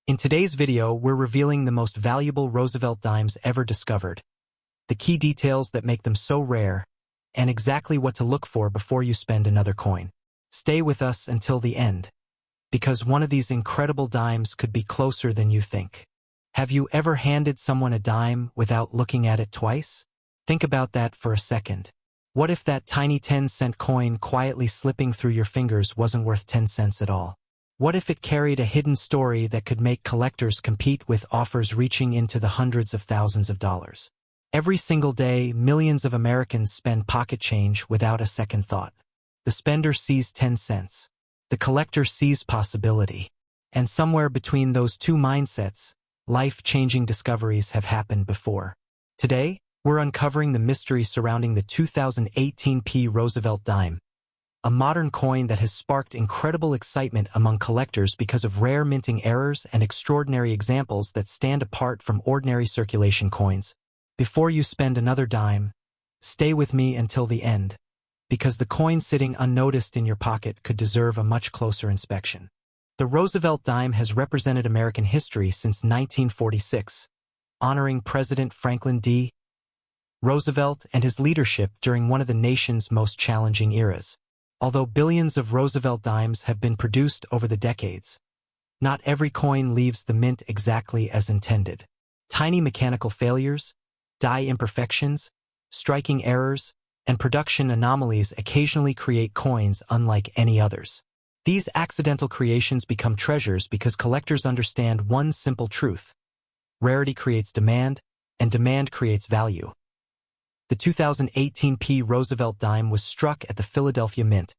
In today's video, we're revealing the most valuable Roosevelt dimes ever discovered, the key details that make them so rare, and exactly what to look for before you spend another coin. Stay with us until the end, because one of these incredible dimes could be closer than you think. Have you ever handed someone a dime without looking at it twice? Think about that for a second. What if that tiny 10-cent coin quietly slipping through your fingers wasn't worth 10 cents at all? What if it carried a hidden story that could make collectors compete with offers reaching into the hundreds of thousands of dollars? Every single day, millions of Americans spend pocket change without a second thought. The spender sees 10 cents. The collector sees possibility. And somewhere between those two mindsets, life-changing discoveries have happened before. Today, we're uncovering the mystery surrounding the 2018 Roosevelt dime, a modern coin that has sparked incredible excitement among collectors because of rare minting errors and extraordinary examples that stand apart from ordinary circulation coins. Before you spend another dime, stay with me until the end, because the coin sitting unnoticed in your pocket could deserve a much closer inspection. The Roosevelt dime has represented American history since 1946, honoring President Franklin D. Roosevelt and his leadership during one of the nation's most challenging eras. Although billions of Roosevelt dimes have been produced over the decades, not every coin leaves the mint exactly as intended. Tiny mechanical failures, die imperfections, striking errors, and production anomalies occasionally create coins unlike any others. These accidental creations become treasures because collectors understand one simple truth: rarity creates demand, and demand creates value. The 2018 Roosevelt dime was struck at the Philadelphia Mint,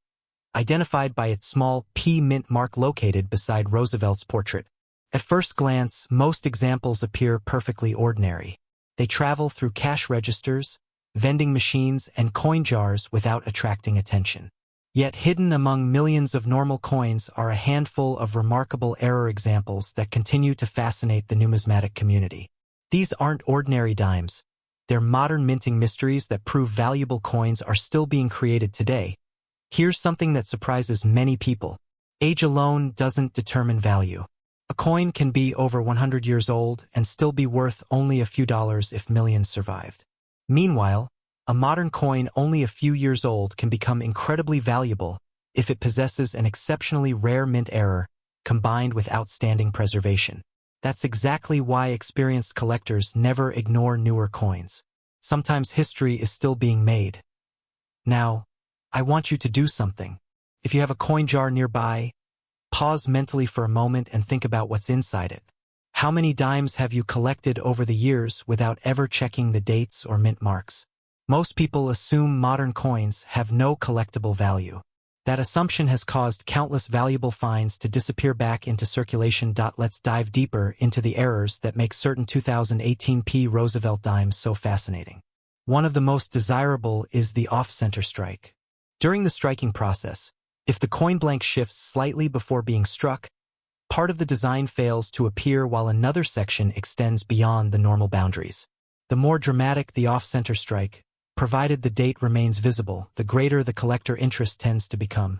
identified by its small P mint mark located beside Roosevelt's portrait. At first glance, most examples appear perfectly ordinary. They travel through cash registers, vending machines, and coin jars without attracting attention. Yet hidden among millions of normal coins are a handful of remarkable error examples that continue to fascinate the numismatic community. These aren't ordinary dimes. They're modern minting mysteries that prove valuable coins are still being created today. Here's something that surprises many people. Age alone doesn't determine value. A coin can be over 100 years old and still be worth only a few dollars if millions survived. Meanwhile, a modern coin only a few years old can become incredibly valuable if it possesses an exceptionally rare mint error combined with outstanding preservation. That's exactly why experienced collectors never ignore newer coins. Sometimes history is still being made. Now, I want you to do something. If you have a coin jar nearby, pause mentally for a moment and think about what's inside it. How many dimes have you collected over the years without ever checking the dates or mint marks? Most people assume modern coins have no collectible value. That assumption has caused countless valuable finds to disappear back into circulation. Let's dive deeper into the errors that make certain 2018 Roosevelt dimes so fascinating. One of the most desirable is the off-center strike. During the striking process, if the coin blank shifts slightly before being struck, part of the design fails to appear while another section extends beyond the normal boundaries. The more dramatic the off-center strike, provided the date remains visible, the greater the collector interest tends to become.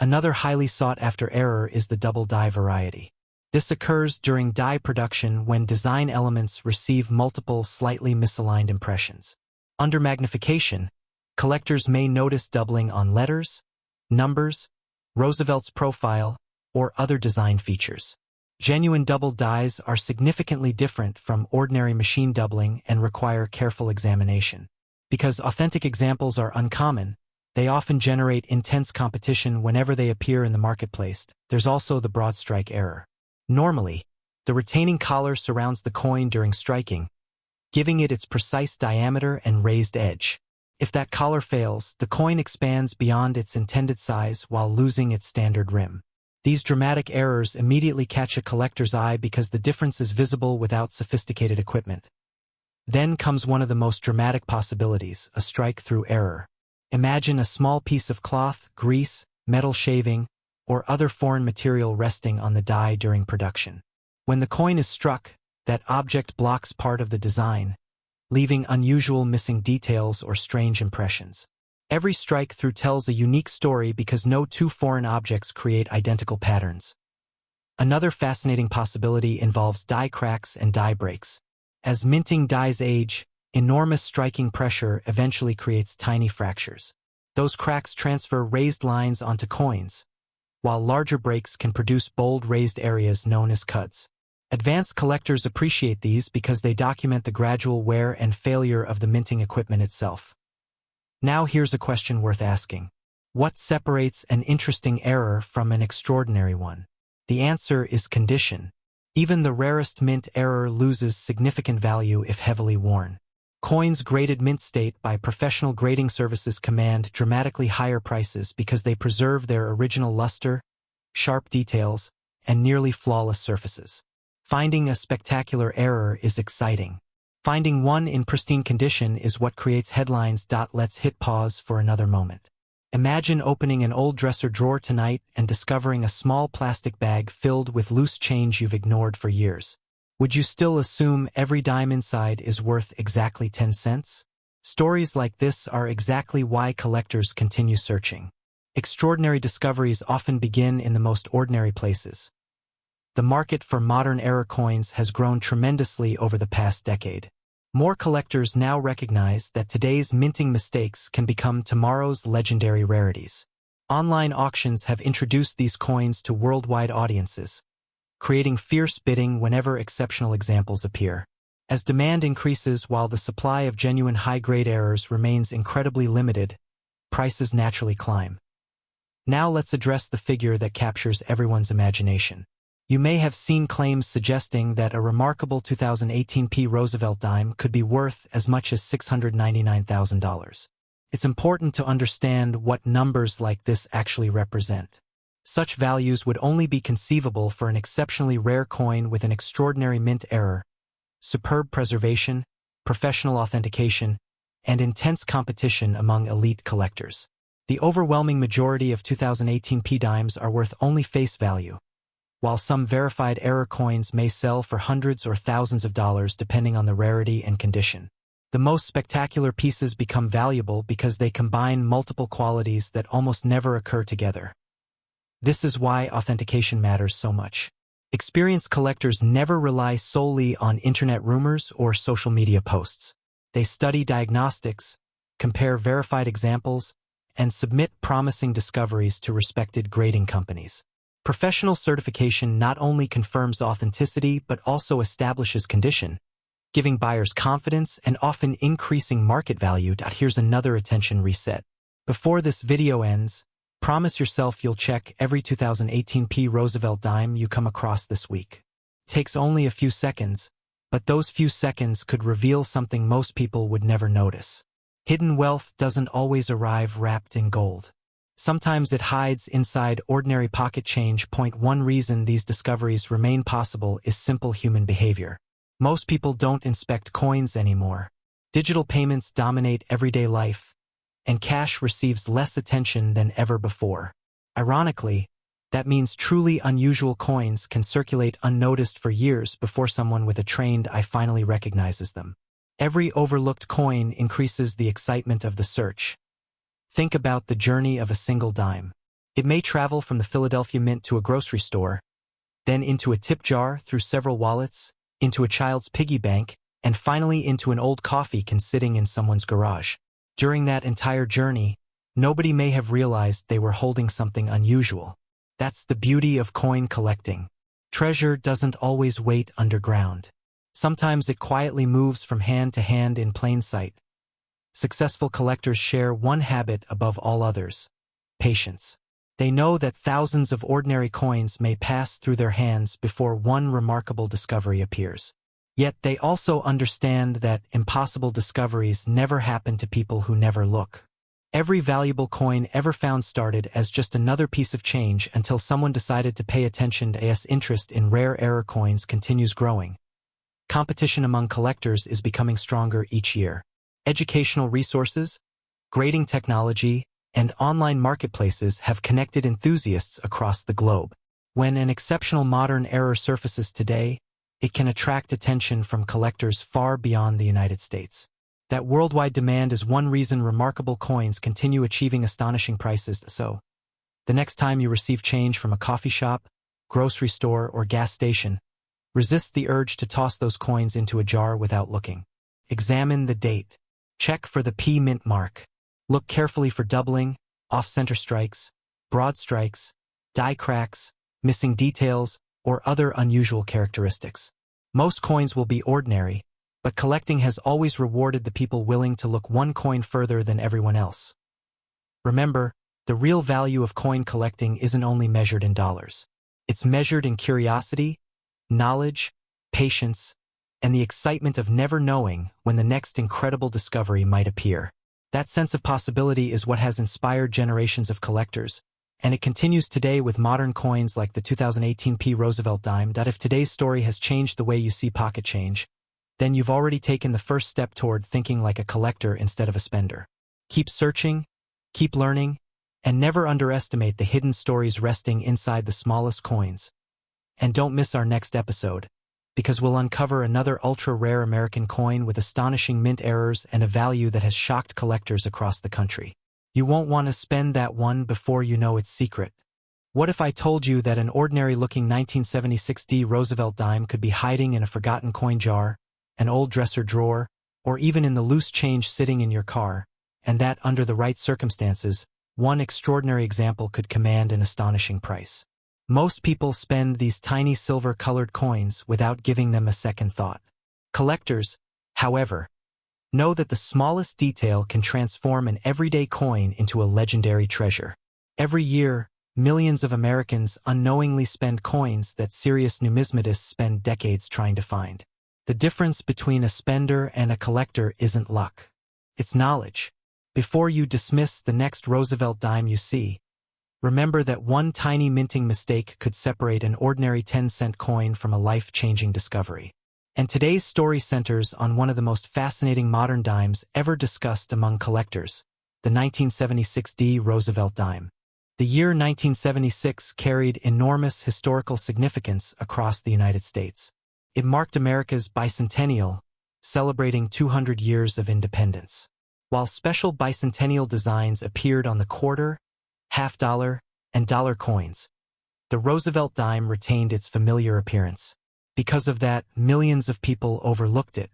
Another highly sought-after error is the double die variety. This occurs during die production when design elements receive multiple slightly misaligned impressions. Under magnification, collectors may notice doubling on letters, numbers, Roosevelt's profile, or other design features. Genuine double dies are significantly different from ordinary machine doubling and require careful examination. Because authentic examples are uncommon, they often generate intense competition whenever they appear in the marketplace. There's also the broad strike error. Normally, the retaining collar surrounds the coin during striking, giving it its precise diameter and raised edge. If that collar fails, the coin expands beyond its intended size while losing its standard rim. These dramatic errors immediately catch a collector's eye because the difference is visible without sophisticated equipment. Then comes one of the most dramatic possibilities, a strike-through error. Imagine a small piece of cloth, grease, metal shaving, or other foreign material resting on the die during production. When the coin is struck, that object blocks part of the design, leaving unusual missing details or strange impressions. Every strike-through tells a unique story because no two foreign objects create identical patterns. Another fascinating possibility involves die cracks and die breaks. As minting dies age, enormous striking pressure eventually creates tiny fractures. Those cracks transfer raised lines onto coins, while larger breaks can produce bold raised areas known as cuts. Advanced collectors appreciate these because they document the gradual wear and failure of the minting equipment itself. Now here's a question worth asking. What separates an interesting error from an extraordinary one? The answer is condition. Even the rarest mint error loses significant value if heavily worn. Coins graded mint state by professional grading services command dramatically higher prices because they preserve their original luster, sharp details, and nearly flawless surfaces. Finding a spectacular error is exciting. Finding one in pristine condition is what creates headlines. Let's hit pause for another moment. Imagine opening an old dresser drawer tonight and discovering a small plastic bag filled with loose change you've ignored for years. Would you still assume every dime inside is worth exactly 10 cents? Stories like this are exactly why collectors continue searching. Extraordinary discoveries often begin in the most ordinary places. The market for modern era coins has grown tremendously over the past decade. More collectors now recognize that today's minting mistakes can become tomorrow's legendary rarities. Online auctions have introduced these coins to worldwide audiences, creating fierce bidding whenever exceptional examples appear. As demand increases while the supply of genuine high-grade errors remains incredibly limited, prices naturally climb. Now let's address the figure that captures everyone's imagination. You may have seen claims suggesting that a remarkable 2018 P. Roosevelt dime could be worth as much as $699,000. It's important to understand what numbers like this actually represent. Such values would only be conceivable for an exceptionally rare coin with an extraordinary mint error, superb preservation, professional authentication, and intense competition among elite collectors. The overwhelming majority of 2018 P dimes are worth only face value, while some verified error coins may sell for hundreds or thousands of dollars depending on the rarity and condition. The most spectacular pieces become valuable because they combine multiple qualities that almost never occur together. This is why authentication matters so much. Experienced collectors never rely solely on internet rumors or social media posts. They study diagnostics, compare verified examples, and submit promising discoveries to respected grading companies. Professional certification not only confirms authenticity but also establishes condition, giving buyers confidence and often increasing market value. Here's another attention reset. Before this video ends, promise yourself you'll check every 2018 P. Roosevelt dime you come across this week. It takes only a few seconds, but those few seconds could reveal something most people would never notice. Hidden wealth doesn't always arrive wrapped in gold. Sometimes it hides inside ordinary pocket change. One reason these discoveries remain possible is simple human behavior. Most people don't inspect coins anymore. Digital payments dominate everyday life, and cash receives less attention than ever before. Ironically, that means truly unusual coins can circulate unnoticed for years before someone with a trained eye finally recognizes them. Every overlooked coin increases the excitement of the search. Think about the journey of a single dime. It may travel from the Philadelphia Mint to a grocery store, then into a tip jar through several wallets, into a child's piggy bank, and finally into an old coffee can sitting in someone's garage. During that entire journey, nobody may have realized they were holding something unusual. That's the beauty of coin collecting. Treasure doesn't always wait underground. Sometimes it quietly moves from hand to hand in plain sight. Successful collectors share one habit above all others: patience. They know that thousands of ordinary coins may pass through their hands before one remarkable discovery appears. Yet they also understand that impossible discoveries never happen to people who never look. Every valuable coin ever found started as just another piece of change until someone decided to pay attention. As interest in rare error coins continues growing, competition among collectors is becoming stronger each year. Educational resources, grading technology, and online marketplaces have connected enthusiasts across the globe. When an exceptional modern error surfaces today, it can attract attention from collectors far beyond the United States. That worldwide demand is one reason remarkable coins continue achieving astonishing prices. So, the next time you receive change from a coffee shop, grocery store, or gas station, resist the urge to toss those coins into a jar without looking. Examine the date. Check for the P mint mark. Look carefully for doubling, off-center strikes, broad strikes, die cracks, missing details, or other unusual characteristics. Most coins will be ordinary, but collecting has always rewarded the people willing to look one coin further than everyone else. Remember, the real value of coin collecting isn't only measured in dollars. It's measured in curiosity, knowledge, patience, and the excitement of never knowing when the next incredible discovery might appear. That sense of possibility is what has inspired generations of collectors, and it continues today with modern coins like the 2018 P. Roosevelt dime. If today's story has changed the way you see pocket change, then you've already taken the first step toward thinking like a collector instead of a spender. Keep searching, keep learning, and never underestimate the hidden stories resting inside the smallest coins. And don't miss our next episode, because we'll uncover another ultra-rare American coin with astonishing mint errors and a value that has shocked collectors across the country. You won't want to spend that one before you know its secret. What if I told you that an ordinary-looking 1976 D Roosevelt dime could be hiding in a forgotten coin jar, an old dresser drawer, or even in the loose change sitting in your car, and that, under the right circumstances, one extraordinary example could command an astonishing price? Most people spend these tiny silver-colored coins without giving them a second thought. Collectors, however, know that the smallest detail can transform an everyday coin into a legendary treasure. Every year, millions of Americans unknowingly spend coins that serious numismatists spend decades trying to find. The difference between a spender and a collector isn't luck. It's knowledge. Before you dismiss the next Roosevelt dime you see, remember that one tiny minting mistake could separate an ordinary 10-cent coin from a life-changing discovery. And today's story centers on one of the most fascinating modern dimes ever discussed among collectors, the 1976 D Roosevelt dime. The year 1976 carried enormous historical significance across the United States. It marked America's bicentennial, celebrating 200 years of independence. While special bicentennial designs appeared on the quarter, half-dollar, and dollar coins, the Roosevelt dime retained its familiar appearance. Because of that, millions of people overlooked it.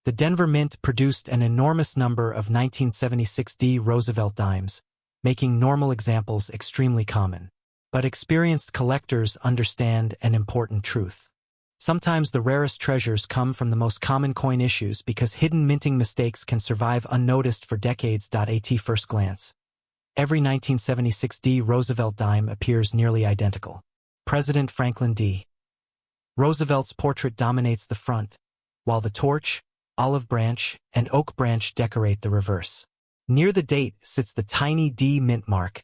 The Denver Mint produced an enormous number of 1976 D Roosevelt dimes, making normal examples extremely common. But experienced collectors understand an important truth. Sometimes the rarest treasures come from the most common coin issues because hidden minting mistakes can survive unnoticed for decades. At first glance, every 1976 D Roosevelt dime appears nearly identical. President Franklin D. Roosevelt's portrait dominates the front, while the torch, olive branch, and oak branch decorate the reverse. Near the date sits the tiny D mint mark,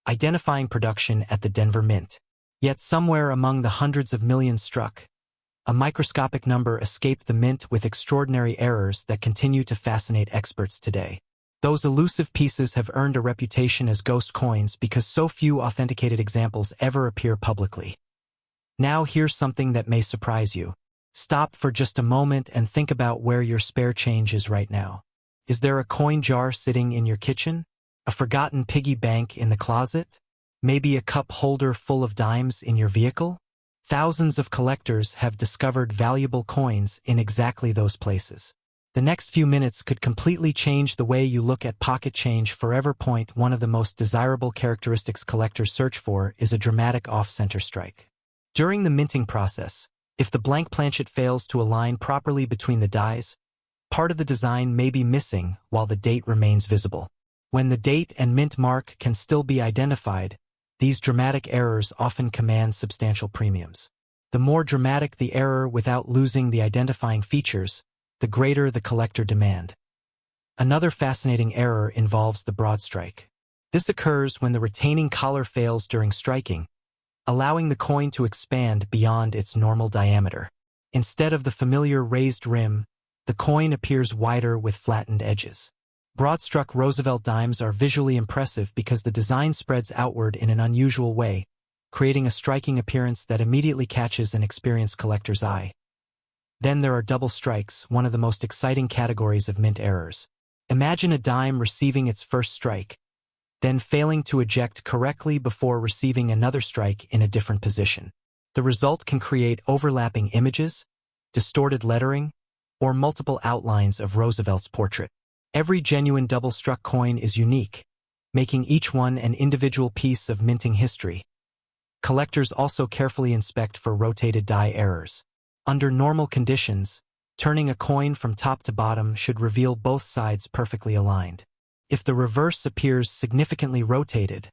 identifying production at the Denver Mint. Yet somewhere among the hundreds of millions struck, a microscopic number escaped the mint with extraordinary errors that continue to fascinate experts today. Those elusive pieces have earned a reputation as ghost coins because so few authenticated examples ever appear publicly. Now here's something that may surprise you. Stop for just a moment and think about where your spare change is right now. Is there a coin jar sitting in your kitchen? A forgotten piggy bank in the closet? Maybe a cup holder full of dimes in your vehicle? Thousands of collectors have discovered valuable coins in exactly those places. The next few minutes could completely change the way you look at pocket change forever. One of the most desirable characteristics collectors search for is a dramatic off-center strike. During the minting process, if the blank planchet fails to align properly between the dies, part of the design may be missing while the date remains visible. When the date and mint mark can still be identified, these dramatic errors often command substantial premiums. The more dramatic the error without losing the identifying features, the greater the collector demand. Another fascinating error involves the broad strike. This occurs when the retaining collar fails during striking, allowing the coin to expand beyond its normal diameter. Instead of the familiar raised rim, the coin appears wider with flattened edges. Broad-struck Roosevelt dimes are visually impressive because the design spreads outward in an unusual way, creating a striking appearance that immediately catches an experienced collector's eye. Then there are double strikes, one of the most exciting categories of mint errors. Imagine a dime receiving its first strike, then failing to eject correctly before receiving another strike in a different position. The result can create overlapping images, distorted lettering, or multiple outlines of Roosevelt's portrait. Every genuine double-struck coin is unique, making each one an individual piece of minting history. Collectors also carefully inspect for rotated die errors. Under normal conditions, turning a coin from top to bottom should reveal both sides perfectly aligned. If the reverse appears significantly rotated,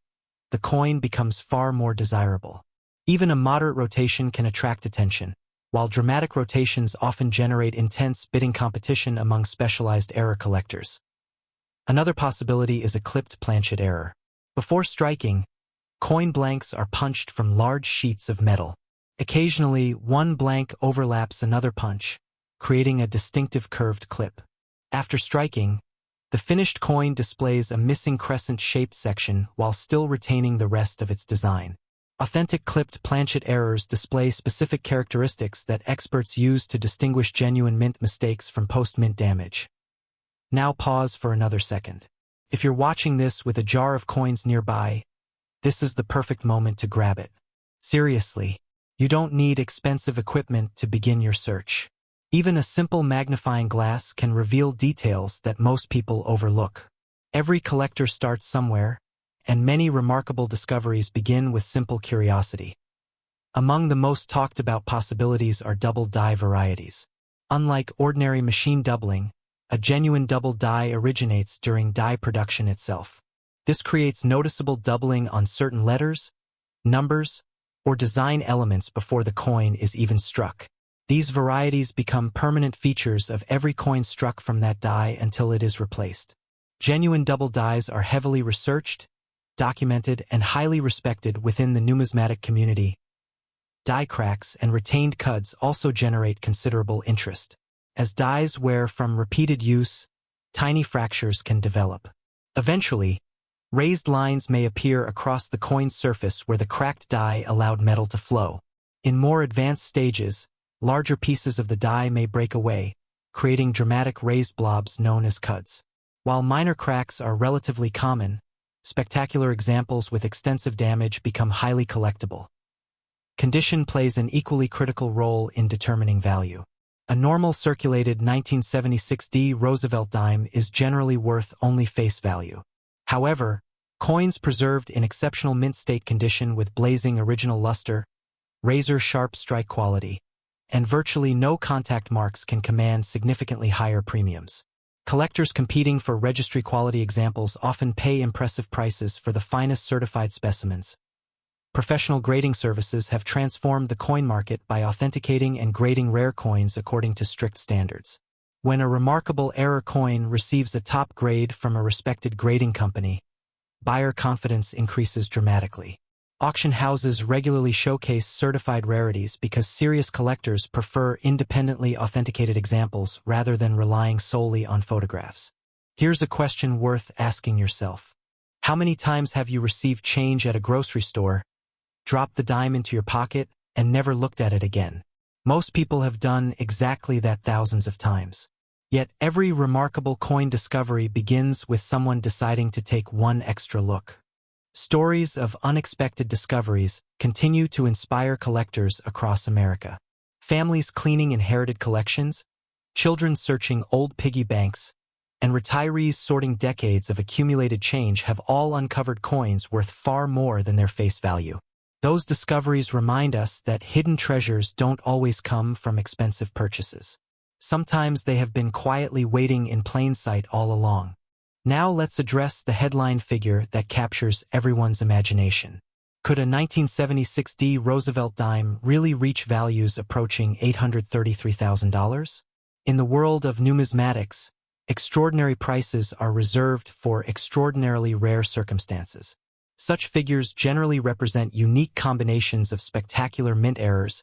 the coin becomes far more desirable. Even a moderate rotation can attract attention, while dramatic rotations often generate intense bidding competition among specialized error collectors. Another possibility is a clipped planchet error. Before striking, coin blanks are punched from large sheets of metal. Occasionally, one blank overlaps another punch, creating a distinctive curved clip. After striking, the finished coin displays a missing crescent-shaped section while still retaining the rest of its design. Authentic clipped planchet errors display specific characteristics that experts use to distinguish genuine mint mistakes from post-mint damage. Now pause for another second. If you're watching this with a jar of coins nearby, this is the perfect moment to grab it. Seriously, you don't need expensive equipment to begin your search. Even a simple magnifying glass can reveal details that most people overlook. Every collector starts somewhere, and many remarkable discoveries begin with simple curiosity. Among the most talked about possibilities are double die varieties. Unlike ordinary machine doubling, a genuine double die originates during die production itself. This creates noticeable doubling on certain letters, numbers, or design elements before the coin is even struck. These varieties become permanent features of every coin struck from that die until it is replaced. Genuine double dies are heavily researched, documented, and highly respected within the numismatic community. Die cracks and retained cuds also generate considerable interest. As dies wear from repeated use, tiny fractures can develop. Eventually, raised lines may appear across the coin's surface where the cracked die allowed metal to flow. In more advanced stages, larger pieces of the die may break away, creating dramatic raised blobs known as cuds. While minor cracks are relatively common, spectacular examples with extensive damage become highly collectible. Condition plays an equally critical role in determining value. A normal circulated 1976 D Roosevelt dime is generally worth only face value. However, coins preserved in exceptional mint state condition with blazing original luster, razor-sharp strike quality, and virtually no contact marks can command significantly higher premiums. Collectors competing for registry-quality examples often pay impressive prices for the finest certified specimens. Professional grading services have transformed the coin market by authenticating and grading rare coins according to strict standards. When a remarkable error coin receives a top grade from a respected grading company, buyer confidence increases dramatically. Auction houses regularly showcase certified rarities because serious collectors prefer independently authenticated examples rather than relying solely on photographs. Here's a question worth asking yourself. How many times have you received change at a grocery store, dropped the dime into your pocket, and never looked at it again? Most people have done exactly that thousands of times. Yet every remarkable coin discovery begins with someone deciding to take one extra look. Stories of unexpected discoveries continue to inspire collectors across America. Families cleaning inherited collections, children searching old piggy banks, and retirees sorting decades of accumulated change have all uncovered coins worth far more than their face value. Those discoveries remind us that hidden treasures don't always come from expensive purchases. Sometimes they have been quietly waiting in plain sight all along. Now let's address the headline figure that captures everyone's imagination. Could a 1976 D Roosevelt dime really reach values approaching $833,000? In the world of numismatics, extraordinary prices are reserved for extraordinarily rare circumstances. Such figures generally represent unique combinations of spectacular mint errors,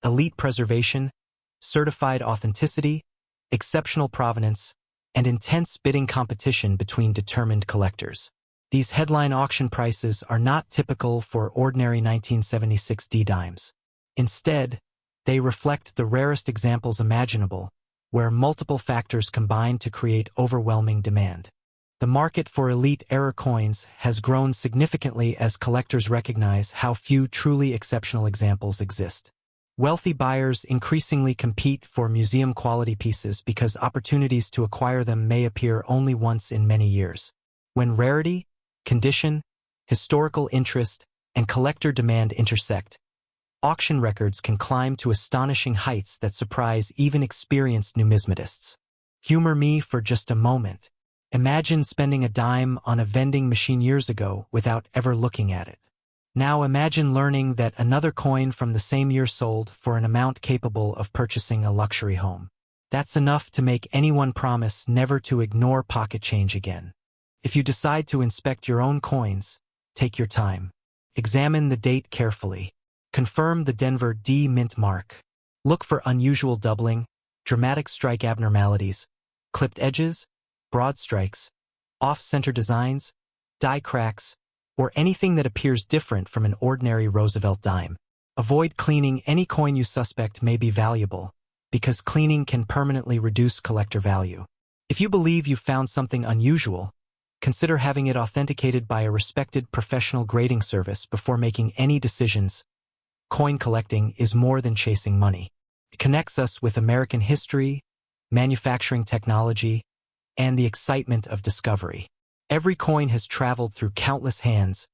elite preservation, certified authenticity, exceptional provenance, and intense bidding competition between determined collectors. These headline auction prices are not typical for ordinary 1976 D dimes. Instead, they reflect the rarest examples imaginable, where multiple factors combine to create overwhelming demand. The market for elite error coins has grown significantly as collectors recognize how few truly exceptional examples exist. Wealthy buyers increasingly compete for museum-quality pieces because opportunities to acquire them may appear only once in many years. When rarity, condition, historical interest, and collector demand intersect, auction records can climb to astonishing heights that surprise even experienced numismatists. Humor me for just a moment. Imagine spending a dime on a vending machine years ago without ever looking at it. Now imagine learning that another coin from the same year sold for an amount capable of purchasing a luxury home. That's enough to make anyone promise never to ignore pocket change again. If you decide to inspect your own coins, take your time. Examine the date carefully. Confirm the Denver D mint mark. Look for unusual doubling, dramatic strike abnormalities, clipped edges, broad strikes, off-center designs, die cracks, or anything that appears different from an ordinary Roosevelt dime. Avoid cleaning any coin you suspect may be valuable, because cleaning can permanently reduce collector value. If you believe you've found something unusual, consider having it authenticated by a respected professional grading service before making any decisions. Coin collecting is more than chasing money. It connects us with American history, manufacturing technology, and the excitement of discovery. Every coin has traveled through countless hands,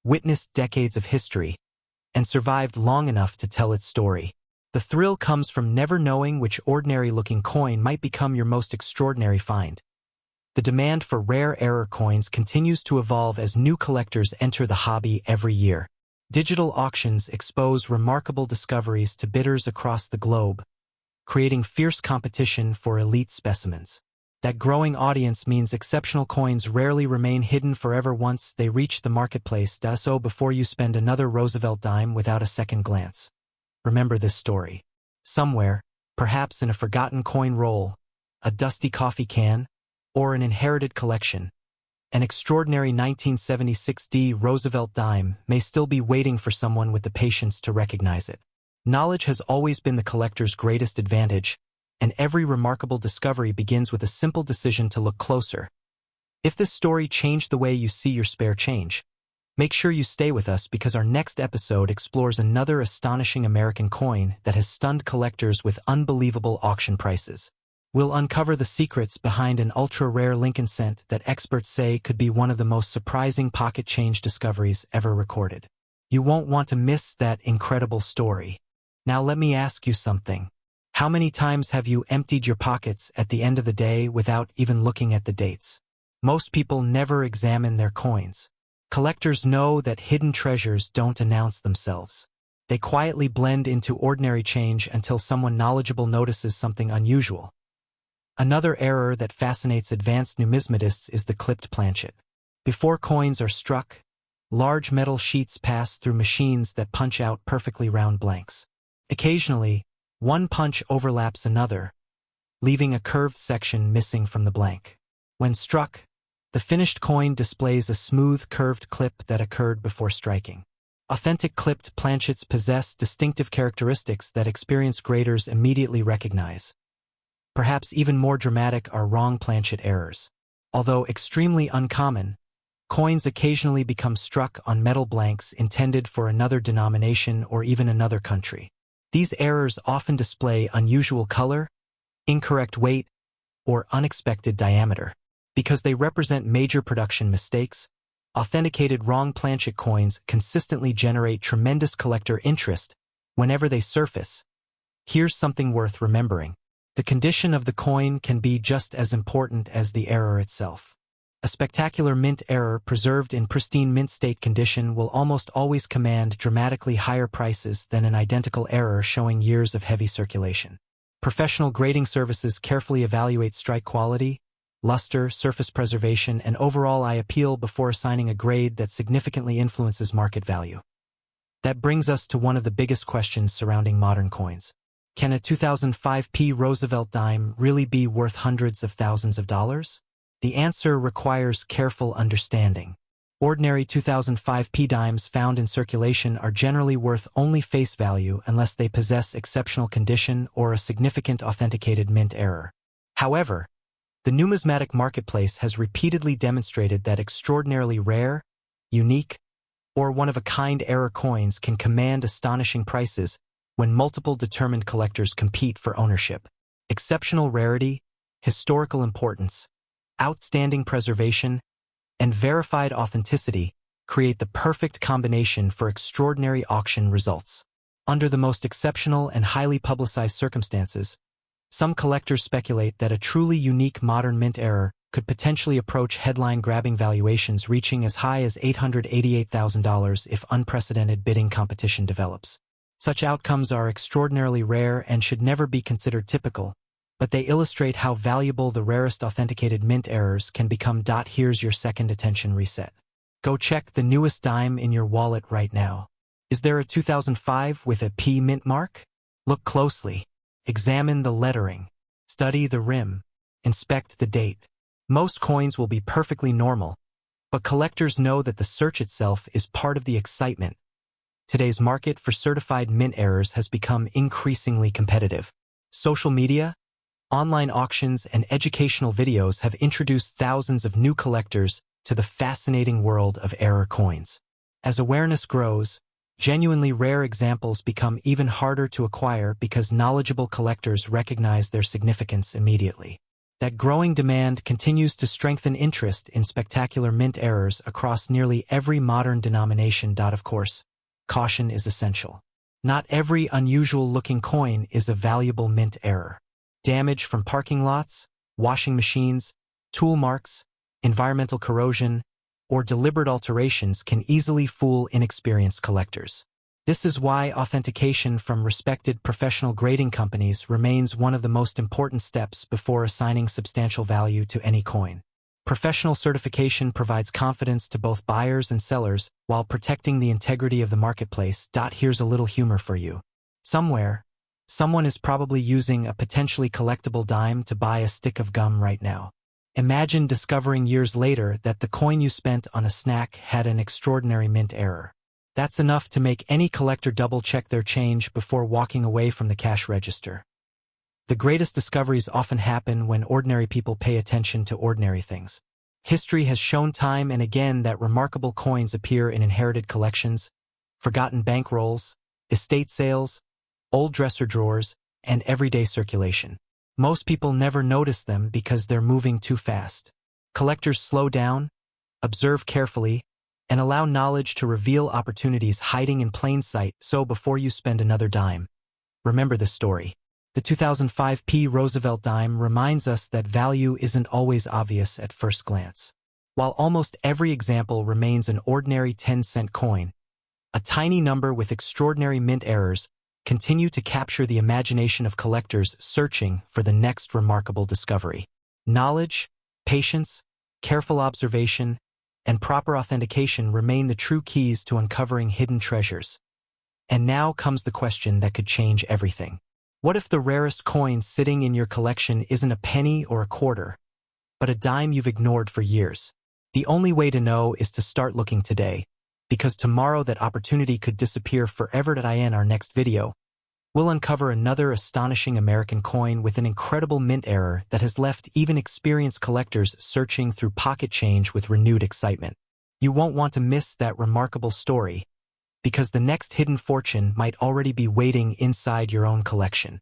witnessed decades of history, and survived long enough to tell its story. The thrill comes from never knowing which ordinary-looking coin might become your most extraordinary find. The demand for rare error coins continues to evolve as new collectors enter the hobby every year. Digital auctions expose remarkable discoveries to bidders across the globe, creating fierce competition for elite specimens. That growing audience means exceptional coins rarely remain hidden forever once they reach the marketplace. So before you spend another Roosevelt dime without a second glance, remember this story. Somewhere, perhaps in a forgotten coin roll, a dusty coffee can, or an inherited collection, an extraordinary 1976 D Roosevelt dime may still be waiting for someone with the patience to recognize it. Knowledge has always been the collector's greatest advantage, and every remarkable discovery begins with a simple decision to look closer. If this story changed the way you see your spare change, make sure you stay with us because our next episode explores another astonishing American coin that has stunned collectors with unbelievable auction prices. We'll uncover the secrets behind an ultra-rare Lincoln cent that experts say could be one of the most surprising pocket change discoveries ever recorded. You won't want to miss that incredible story. Now let me ask you something. How many times have you emptied your pockets at the end of the day without even looking at the dates? Most people never examine their coins. Collectors know that hidden treasures don't announce themselves. They quietly blend into ordinary change until someone knowledgeable notices something unusual. Another error that fascinates advanced numismatists is the clipped planchet. Before coins are struck, large metal sheets pass through machines that punch out perfectly round blanks. Occasionally, one punch overlaps another, leaving a curved section missing from the blank. When struck, the finished coin displays a smooth, curved clip that occurred before striking. Authentic clipped planchets possess distinctive characteristics that experienced graders immediately recognize. Perhaps even more dramatic are wrong planchet errors. Although extremely uncommon, coins occasionally become struck on metal blanks intended for another denomination or even another country. These errors often display unusual color, incorrect weight, or unexpected diameter. Because they represent major production mistakes, authenticated wrong planchet coins consistently generate tremendous collector interest whenever they surface. Here's something worth remembering. The condition of the coin can be just as important as the error itself. A spectacular mint error preserved in pristine mint state condition will almost always command dramatically higher prices than an identical error showing years of heavy circulation. Professional grading services carefully evaluate strike quality, luster, surface preservation, and overall eye appeal before assigning a grade that significantly influences market value. That brings us to one of the biggest questions surrounding modern coins. Can a 2005 Roosevelt dime really be worth hundreds of thousands of dollars? The answer requires careful understanding. Ordinary 2005 dimes found in circulation are generally worth only face value unless they possess exceptional condition or a significant authenticated mint error. However, The numismatic marketplace has repeatedly demonstrated that extraordinarily rare, unique, or one-of-a-kind error coins can command astonishing prices when multiple determined collectors compete for ownership. Exceptional rarity, historical importance, outstanding preservation, and verified authenticity create the perfect combination for extraordinary auction results. Under the most exceptional and highly publicized circumstances, some collectors speculate that a truly unique modern mint error could potentially approach headline-grabbing valuations reaching as high as $888,000 if unprecedented bidding competition develops. Such outcomes are extraordinarily rare and should never be considered typical, but they illustrate how valuable the rarest authenticated mint errors can become. Here's your second attention reset. Go check the newest dime in your wallet right now. Is there a 2005 with a P mint mark? Look closely. Examine the lettering. Study the rim. Inspect the date. Most coins will be perfectly normal, but collectors know that the search itself is part of the excitement. Today's market for certified mint errors has become increasingly competitive. Social media, online auctions, and educational videos have introduced thousands of new collectors to the fascinating world of error coins. As awareness grows, genuinely rare examples become even harder to acquire because knowledgeable collectors recognize their significance immediately. That growing demand continues to strengthen interest in spectacular mint errors across nearly every modern denomination. Of course, caution is essential. Not every unusual-looking coin is a valuable mint error. Damage from parking lots, washing machines, tool marks, environmental corrosion, or deliberate alterations can easily fool inexperienced collectors. This is why authentication from respected professional grading companies remains one of the most important steps before assigning substantial value to any coin. Professional certification provides confidence to both buyers and sellers while protecting the integrity of the marketplace. Here's a little humor for you. Somewhere, someone is probably using a potentially collectible dime to buy a stick of gum right now. Imagine discovering years later that the coin you spent on a snack had an extraordinary mint error. That's enough to make any collector double-check their change before walking away from the cash register. The greatest discoveries often happen when ordinary people pay attention to ordinary things. History has shown time and again that remarkable coins appear in inherited collections, forgotten bankrolls, estate sales, old dresser drawers, and everyday circulation. Most people never notice them because they're moving too fast. Collectors slow down, observe carefully, and allow knowledge to reveal opportunities hiding in plain sight. So before you spend another dime, remember this story. The 2005 P. Roosevelt dime reminds us that value isn't always obvious at first glance. While almost every example remains an ordinary 10-cent coin, a tiny number with extraordinary mint errors continue to capture the imagination of collectors searching for the next remarkable discovery. Knowledge, patience, careful observation, and proper authentication remain the true keys to uncovering hidden treasures. And now comes the question that could change everything. What if the rarest coin sitting in your collection isn't a penny or a quarter, but a dime you've ignored for years? The only way to know is to start looking today, because tomorrow that opportunity could disappear forever. In our next video, we'll uncover another astonishing American coin with an incredible mint error that has left even experienced collectors searching through pocket change with renewed excitement. You won't want to miss that remarkable story, because the next hidden fortune might already be waiting inside your own collection.